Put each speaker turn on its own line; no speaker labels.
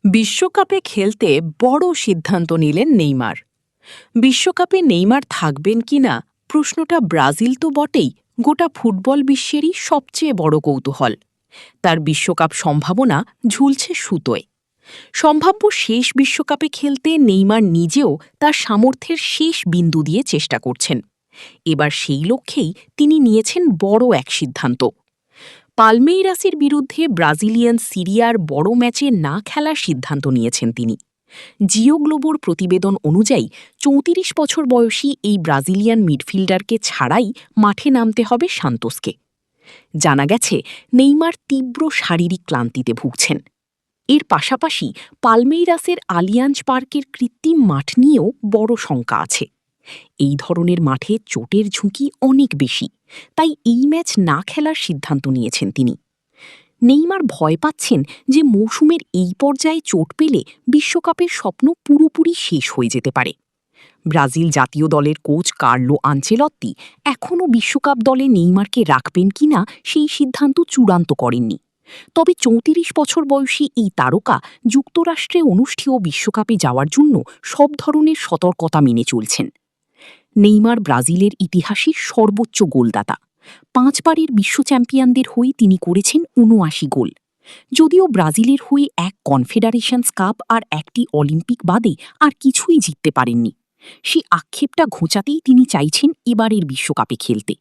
বিশ্বকাপে খেলতে বড় সিদ্ধান্ত নিলেন নেইমার। বিশ্বকাপে নেইমার থাকবেন কিনা প্রশ্নটা ব্রাজিল তো বটেই, গোটা ফুটবল বিশ্বেরই সবচেয়ে বড় কৌতূহল। তার বিশ্বকাপ সম্ভাবনা ঝুলছে সুতোয়। সম্ভাব্য শেষ বিশ্বকাপে খেলতে নেইমার নিজেও তার সামর্থ্যের শেষ বিন্দু দিয়ে চেষ্টা করছেন। এবার সেই লক্ষ্যেই তিনি নিয়েছেন বড় এক সিদ্ধান্ত। পালমেইরাসের বিরুদ্ধে ব্রাজিলিয়ান সিরিয়ার বড় ম্যাচে না খেলার সিদ্ধান্ত নিয়েছেন তিনি। জিও গ্লোবোর প্রতিবেদন অনুযায়ী ৩৪ বছর বয়সী এই ব্রাজিলিয়ান মিডফিল্ডারকে ছাড়াই মাঠে নামতে হবে সান্তোসকে। জানা গেছে নেইমার তীব্র শারীরিক ক্লান্তিতে ভুগছেন। এর পাশাপাশি পালমেইরাসের আলিয়াঞ্জ পার্কের কৃত্রিম মাঠ নিয়েও বড় শঙ্কা আছে। এই ধরনের মাঠে চোটের ঝুঁকি অনেক বেশি, তাই এই ম্যাচ না খেলার সিদ্ধান্ত নিয়েছেন তিনি। নেইমার ভয় পাচ্ছেন যে মৌসুমের এই পর্যায়ে চোট পেলে বিশ্বকাপের স্বপ্ন পুরোপুরি শেষ হয়ে যেতে পারে। ব্রাজিল জাতীয় দলের কোচ কার্লো আনচেলত্তি এখনও বিশ্বকাপ দলে নেইমারকে রাখবেন কিনা সেই সিদ্ধান্ত চূড়ান্ত করেননি। তবে ৩৪ বছর বয়সী এই তারকা যুক্তরাষ্ট্রে অনুষ্ঠেয় বিশ্বকাপে যাওয়ার জন্য সব ধরনের সতর্কতা মেনে চলছেন। নেইমার ব্রাজিলের ইতিহাসে সর্বোচ্চ গোলদাতা। ৫ বারের বিশ্ব চ্যাম্পিয়নদের হয়ে তিনি করেছেন ৭৯ গোল। যদিও ব্রাজিলের হয়ে এক কনফেডারেশনস কাপ আর একটি অলিম্পিক বাদে আর কিছুই জিততে পারেননি। সে আক্ষেপটা ঘোচাতেই তিনি চাইছেন এবারের বিশ্বকাপে খেলতে।